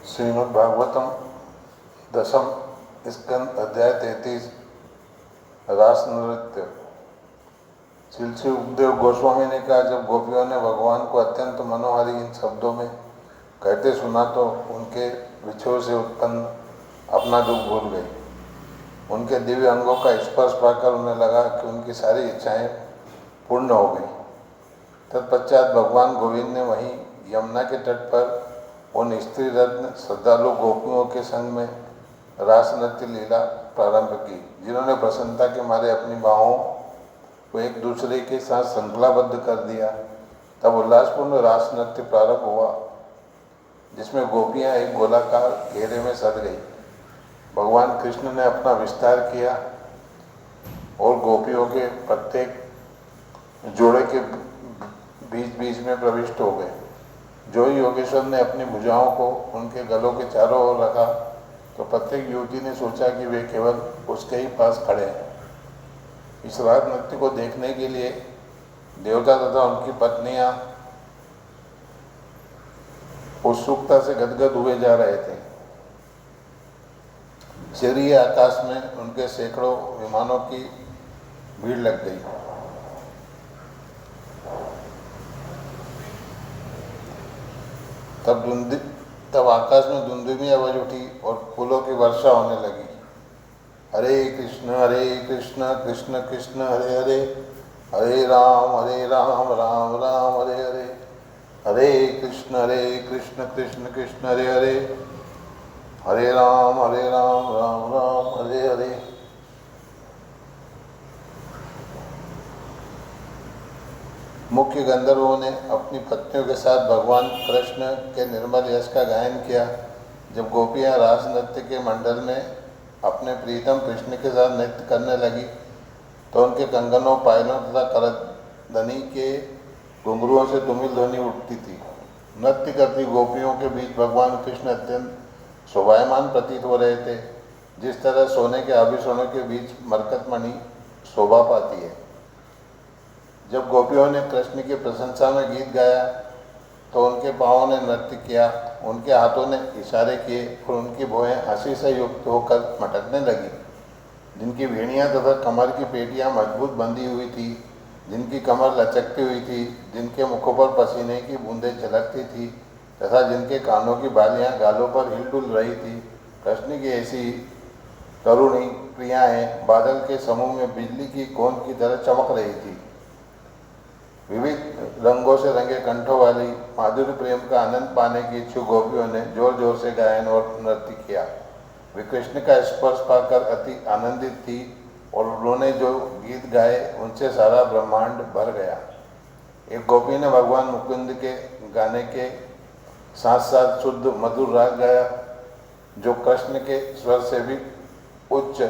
श्रीमद् भागवतम दशम स्कंद अध्याय 33 रास नृत्य। श्री श्री उपदेव गोस्वामी ने कहा, जब गोपियों ने भगवान को अत्यंत मनोहारी इन शब्दों में कहते सुना तो उनके विछोह से उत्पन्न अपना दुख भूल गई। उनके दिव्य अंगों का स्पर्श पाकर उन्हें लगा कि उनकी सारी इच्छाएं पूर्ण हो गई। तत्पश्चात भगवान गोविंद ने वहीं यमुना के तट पर उन स्त्री रत्न श्रद्धालु गोपियों के संग में रास नृत्य लीला प्रारंभ की, जिन्होंने प्रसन्नता के मारे अपनी बाहों को एक दूसरे के साथ श्रृंखलाबद्ध कर दिया। तब उल्लासपूर्ण रास नृत्य प्रारंभ हुआ, जिसमें गोपियां एक गोलाकार घेरे में सज गई। भगवान कृष्ण ने अपना विस्तार किया और गोपियों के प्रत्येक जोड़े के बीच बीच में प्रविष्ट हो गए। जो ही योगेश्वर ने अपनी भुजाओं को उनके गलों के चारों ओर रखा तो प्रत्येक युवती ने सोचा कि वे केवल उसके ही पास खड़े हैं। इस रास नृत्य को देखने के लिए देवता तथा उनकी पत्नियां उत्सुकता से गदगद हुए जा रहे थे। शहरीय आकाश में उनके सैकड़ों विमानों की भीड़ लग गई। तब आकाश में धुंधुमी आवाज उठी और फूलों की वर्षा होने लगी। हरे कृष्ण कृष्ण कृष्ण हरे हरे, हरे राम राम राम हरे हरे, हरे कृष्ण कृष्ण कृष्ण हरे हरे, हरे राम राम राम हरे हरे। मुख्य गंधर्वों ने अपनी पत्नियों के साथ भगवान कृष्ण के निर्मल यश का गायन किया। जब गोपियां रास नृत्य के मंडल में अपने प्रीतम कृष्ण के साथ नृत्य करने लगी तो उनके कंगनों, पायलों तथा करदनी के घुंघरुओं से धूमिल ध्वनि उठती थी। नृत्य करती गोपियों के बीच भगवान कृष्ण अत्यंत शोभायमान प्रतीत हो रहे थे, जिस तरह सोने के आभूषणों के बीच मरकतमणि शोभा पाती है। जब गोपियों ने कृष्ण की प्रशंसा में गीत गाया तो उनके पाँवों ने नृत्य किया, उनके हाथों ने इशारे किए और उनकी भौहें हंसी से युक्त होकर मटकने लगी। जिनकी भेड़ियाँ तथा कमर की पेटियाँ मजबूत बंधी हुई थी, जिनकी कमर लचकती हुई थी, जिनके मुखों पर पसीने की बूंदें झलकती थी तथा जिनके कानों की बालियाँ गालों पर हिलडुल रही थी, कृष्ण की ऐसी तरुणी प्रियाएँ बादल के समूह में बिजली की गोंद की तरह चमक रही थी। विविध रंगों से रंगे कंठों वाली माधुर्य प्रेम का आनंद पाने की इच्छुक गोपियों ने जोर जोर से गायन और नृत्य किया। वे कृष्ण का स्पर्श पाकर अति आनंदित थी और उन्होंने जो गीत गाए उनसे सारा ब्रह्मांड भर गया। एक गोपी ने भगवान मुकुंद के गाने के साथ साथ शुद्ध मधुर राग गाया, जो कृष्ण के स्वर से भी उच्च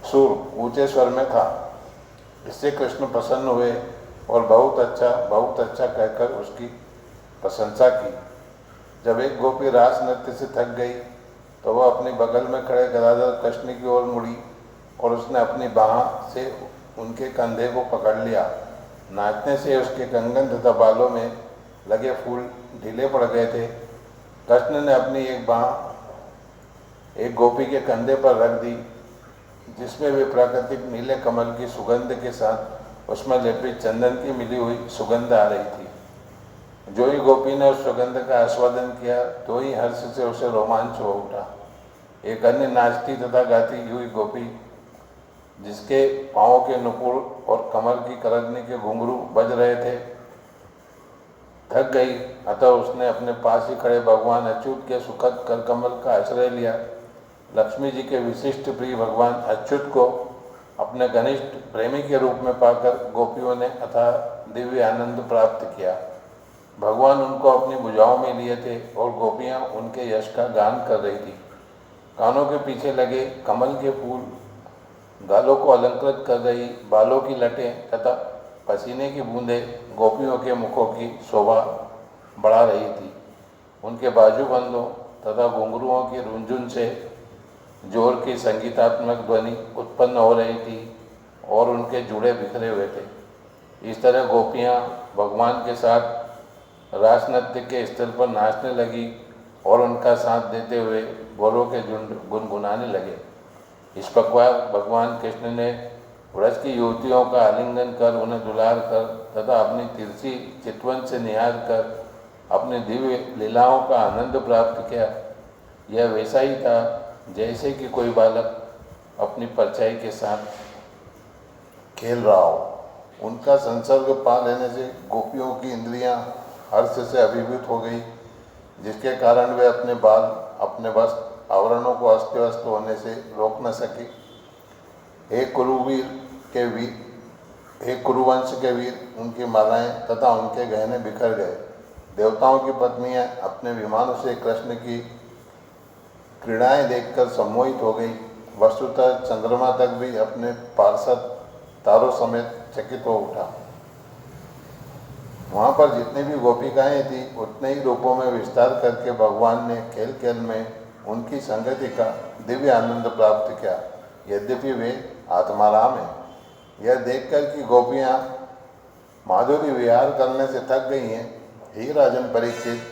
सुर ऊंचे स्वर में था। इससे कृष्ण प्रसन्न हुए और बहुत अच्छा कहकर उसकी प्रशंसा की। जब एक गोपी रास नृत्य से थक गई तो वह अपने बगल में खड़े गदाधर कृष्ण की ओर मुड़ी और उसने अपनी बाह से उनके कंधे को पकड़ लिया। नाचने से उसके कंगन तथा बालों में लगे फूल ढीले पड़ गए थे। कृष्ण ने अपनी एक बाह एक गोपी के कंधे पर रख दी, जिसमें वे प्राकृतिक नीले कमल की सुगंध के साथ उसमें लेपित चंदन की मिली हुई सुगंध आ रही थी। जो ही गोपी ने उस सुगंध का आस्वादन किया तो ही हर्ष से उसे रोमांच हो उठा। एक अन्य नाचती तथा गाती हुई गोपी, जिसके पाँव के नुपुर और कमर की करदनी के घुंघरू बज रहे थे, थक गई, अतः उसने अपने पास ही खड़े भगवान अच्युत के सुखद कर कमल का आश्रय लिया। लक्ष्मी जी के विशिष्ट प्रिय भगवान अच्युत को अपने घनिष्ठ प्रेमी के रूप में पाकर गोपियों ने अथाह दिव्य आनंद प्राप्त किया। भगवान उनको अपनी भुजाओं में लिए थे और गोपियां उनके यश का गान कर रही थी। कानों के पीछे लगे कमल के फूल गालों को अलंकृत कर रही, बालों की लटें तथा पसीने की बूंदें गोपियों के मुखों की शोभा बढ़ा रही थी। उनके बाजूबंदों तथा घुंघरुओं की रुंझुन से जोर की संगीतात्मक ध्वनि उत्पन्न हो रही थी और उनके जुड़े बिखरे हुए थे। इस तरह गोपियां भगवान के साथ रास नृत्य के स्थल पर नाचने लगी और उनका साथ देते हुए बोलों के झुंड गुनगुनाने लगे। इस प्रकार भगवान कृष्ण ने व्रज की युवतियों का आलिंगन कर उन्हें दुलार कर तथा अपनी तिरछी चितवन से निहार कर अपने दिव्य लीलाओं का आनंद प्राप्त किया। यह वैसा ही था जैसे कि कोई बालक अपनी परछाई के साथ खेल रहा हो। उनका संसर्ग पा लेने से गोपियों की इंद्रियां हर्ष से अभिभूत हो गई, जिसके कारण वे अपने बाल अपने वस्त्र आवरणों को अस्त व्यस्त होने से रोक न सके। हे कुरुवंश के वीर, उनकी मालाएं तथा उनके गहने बिखर गए। देवताओं की पत्नियां अपने विमानों से कृष्ण की क्रीड़ाएं देखकर सम्मोहित हो गई। वस्तुतः चंद्रमा तक भी अपने पार्षद तारों समेत चकित हो उठा। वहाँ पर जितनी भी गोपिकाएं थी उतने ही रूपों में विस्तार करके भगवान ने खेल खेल में उनकी संगति का दिव्य आनंद प्राप्त किया, यद्यपि वे आत्माराम हैं। यह देखकर कि गोपियाँ माधुरी विहार करने से थक गई हैं, हे राजन परीक्षित,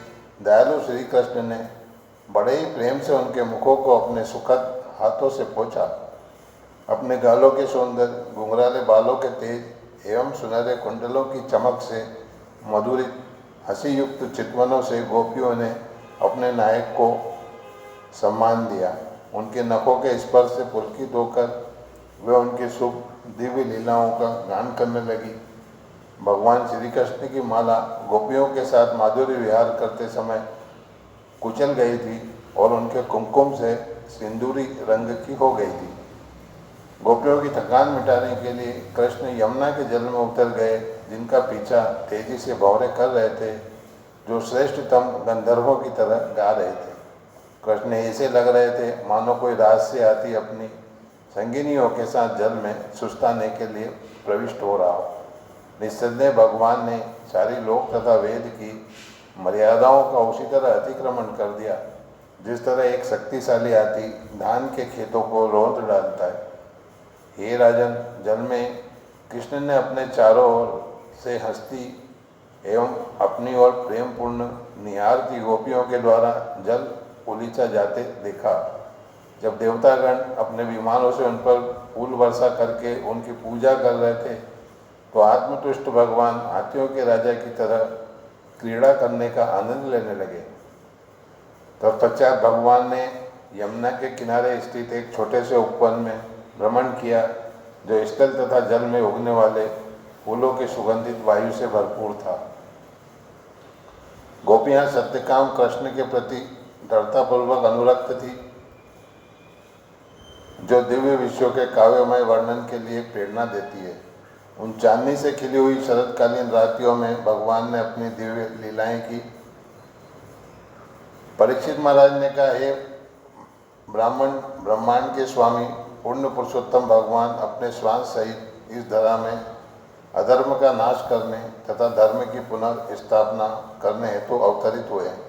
दयालु श्री कृष्ण ने बड़े ही प्रेम से उनके मुखों को अपने सुखद हाथों से पोंछा। अपने गालों के सौंदर्य, घुंघराले बालों के तेज एवं सुनहरे कुंडलों की चमक से मधुरित हंसी युक्त चितवनों से गोपियों ने अपने नायक को सम्मान दिया। उनके नखों के स्पर्श से पुलकित होकर वे उनकी शुभ दिव्य लीलाओं का गान करने लगी। भगवान श्री कृष्ण की माला गोपियों के साथ माधुर्य विहार करते समय कुचल गई थी और उनके कुमकुम से सिंदूरी रंग की हो गई थी। गोपियों की थकान मिटाने के लिए कृष्ण यमुना के जल में उतर गए, जिनका पीछा तेजी से भौरे कर रहे थे, जो श्रेष्ठतम गंधर्वों की तरह गा रहे थे। कृष्ण ऐसे लग रहे थे मानो कोई राज से आती अपनी संगिनियों के साथ जल में सुस्ताने के लिए प्रविष्ट हो रहा हो। निस्संदेह भगवान ने सारी लोक तथा वेद की मर्यादाओं का उसी तरह अतिक्रमण कर दिया, जिस तरह एक शक्तिशाली हाथी धान के खेतों को रौंद डालता है। हे राजन, जल में कृष्ण ने अपने चारों ओर से हंसती एवं अपनी ओर प्रेम पूर्ण निहारती गोपियों के द्वारा जल उलीचा जाते देखा। जब देवतागण अपने विमानों से उन पर फूल वर्षा करके उनकी पूजा कर रहे थे, तो आत्मतुष्ट भगवान हाथियों के राजा की तरह क्रीड़ा करने का आनंद लेने लगे। तत्पश्चात भगवान ने यमुना के किनारे स्थित एक छोटे से उपवन में भ्रमण किया, जो स्थल तथा जल में उगने वाले फूलों के सुगंधित वायु से भरपूर था। गोपियाँ सत्यकाम कृष्ण के प्रति दृढ़तापूर्वक अनुरक्त थी, जो दिव्य विश्व के काव्यमय वर्णन के लिए प्रेरणा देती है। उन चांदनी से खिली हुई शरतकालीन रातियों में भगवान ने अपनी दिव्य लीलाएं की। परीक्षित महाराज ने कहा, हे ब्रह्मांड के स्वामी पूर्ण पुरुषोत्तम भगवान अपने श्वास सहित इस धरा में अधर्म का नाश करने तथा धर्म की पुनर्स्थापना करने हेतु अवतरित हुए हैं।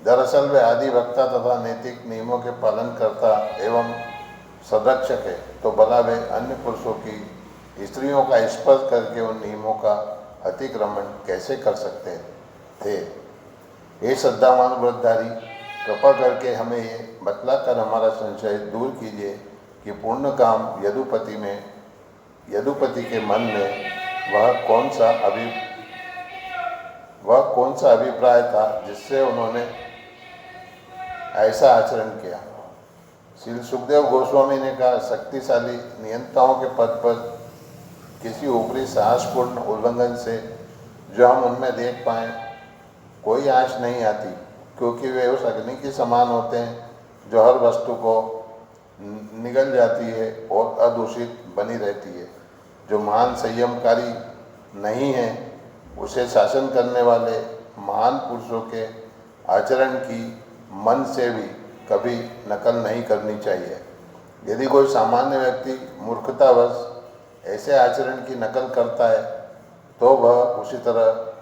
दरअसल वे आदि वक्ता तथा नैतिक नियमों के पालन करता एवं संरक्षक है, तो भला वे अन्य पुरुषों की स्त्रियों का स्पर्श करके उन नियमों का अतिक्रमण कैसे कर सकते थे। ये श्रद्धावान व्रतधारी, कृपा करके हमें ये बतलाकर हमारा संशय दूर कीजिए कि पूर्ण काम यदुपति के मन में वह कौन सा अभिप्राय था जिससे उन्होंने ऐसा आचरण किया। श्री सुखदेव गोस्वामी ने कहा, शक्तिशाली नियंताओं के पद पर किसी ऊपरी साहसपूर्ण उल्लंघन से जो हम उनमें देख पाएँ कोई आँच नहीं आती, क्योंकि वे उस अग्नि के समान होते हैं जो हर वस्तु को निगल जाती है और अदूषित बनी रहती है। जो महान संयमकारी नहीं है, उसे शासन करने वाले महान पुरुषों के आचरण की मन से भी कभी नकल नहीं करनी चाहिए। यदि कोई सामान्य व्यक्ति मूर्खतावश ऐसे आचरण की नकल करता है, तो वह उसी तरह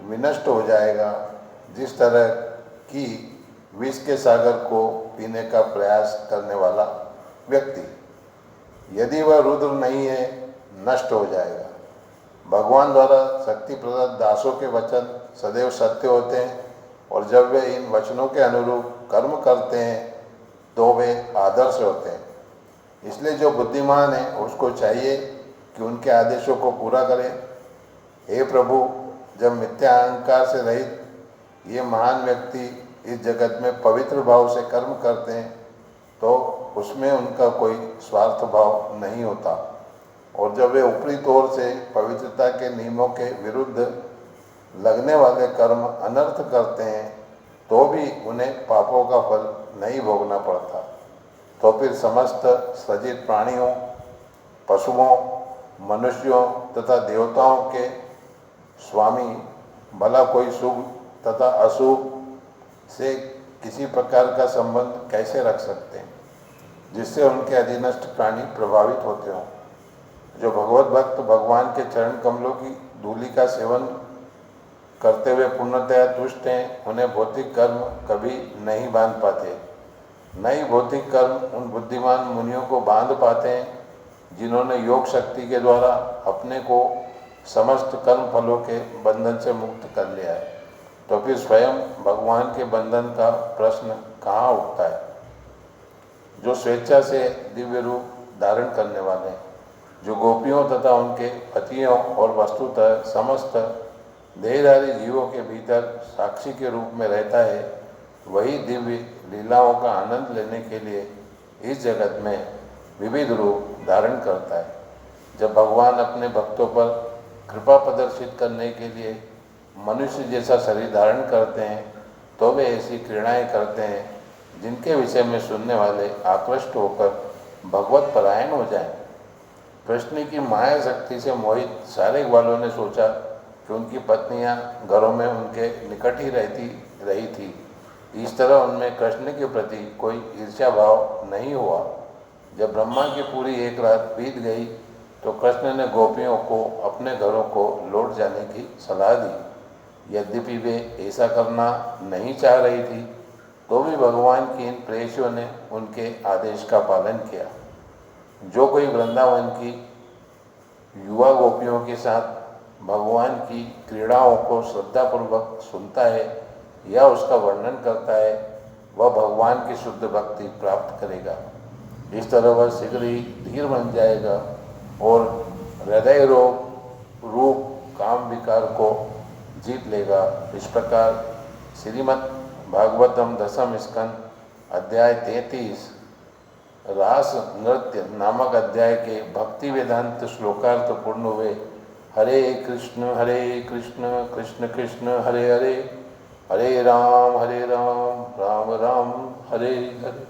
विनष्ट हो जाएगा जिस तरह की विष के सागर को पीने का प्रयास करने वाला व्यक्ति। यदि वह रुद्र नहीं है, नष्ट हो जाएगा। भगवान द्वारा शक्ति प्रदत्त दासों के वचन सदैव सत्य होते हैं और जब वे इन वचनों के अनुरूप कर्म करते हैं तो वे आदर्श होते हैं। इसलिए जो बुद्धिमान है उसको चाहिए कि उनके आदेशों को पूरा करें। हे प्रभु, जब मिथ्या अहंकार से रहित ये महान व्यक्ति इस जगत में पवित्र भाव से कर्म करते हैं तो उसमें उनका कोई स्वार्थ भाव नहीं होता, और जब वे ऊपरी तौर से पवित्रता के नियमों के विरुद्ध लगने वाले कर्म अनर्थ करते हैं तो भी उन्हें पापों का फल नहीं भोगना पड़ता। तो फिर समस्त सजीव प्राणियों, पशुओं, मनुष्यों तथा देवताओं के स्वामी भला कोई शुभ तथा अशुभ से किसी प्रकार का संबंध कैसे रख सकते हैं जिससे उनके अधीनस्थ प्राणी प्रभावित होते हों। जो भगवत भक्त भगवान के चरण कमलों की धूलि का सेवन करते हुए पूर्णतया तुष्ट हैं, उन्हें भौतिक कर्म कभी नहीं बांध पाते। न ही भौतिक कर्म उन बुद्धिमान मुनियों को बांध पाते हैं जिन्होंने योग शक्ति के द्वारा अपने को समस्त कर्म फलों के बंधन से मुक्त कर लिया है। तो फिर स्वयं भगवान के बंधन का प्रश्न कहाँ उठता है? जो स्वेच्छा से दिव्य रूप धारण करने वाले हैं, जो गोपियों तथा उनके पतियों और वस्तुतः समस्त देहधारी जीवों के भीतर साक्षी के रूप में रहता है, वही दिव्य लीलाओं का आनंद लेने के लिए इस जगत में विविध रूप धारण करता है। जब भगवान अपने भक्तों पर कृपा प्रदर्शित करने के लिए मनुष्य जैसा शरीर धारण करते हैं तो वे ऐसी क्रीड़ाएं करते हैं जिनके विषय में सुनने वाले आकृष्ट होकर भगवत परायण हो जाएं। कृष्ण की माया शक्ति से मोहित सारे ग्वालों ने सोचा कि उनकी पत्नियां घरों में उनके निकट ही रही थी। इस तरह उनमें कृष्ण के प्रति कोई ईर्ष्या भाव नहीं हुआ। जब ब्रह्मा की पूरी एक रात बीत गई तो कृष्ण ने गोपियों को अपने घरों को लौट जाने की सलाह दी। यद्यपि वे ऐसा करना नहीं चाह रही थी तो भी भगवान की इन प्रेयसियों ने उनके आदेश का पालन किया। जो कोई वृंदावन की युवा गोपियों के साथ भगवान की क्रीड़ाओं को श्रद्धापूर्वक सुनता है या उसका वर्णन करता है, वह भगवान की शुद्ध भक्ति प्राप्त करेगा। इस तरह वह शीघ्र ही धीर बन जाएगा और हृदय रोग रूप काम विकार को जीत लेगा। इस प्रकार श्रीमद् भागवतम दशम स्कंद अध्याय 33 रास नृत्य नामक अध्याय के भक्ति वेदांत श्लोकार्थ पूर्ण हुए। हरे कृष्ण कृष्ण कृष्ण हरे हरे, हरे राम राम राम हरे हरे।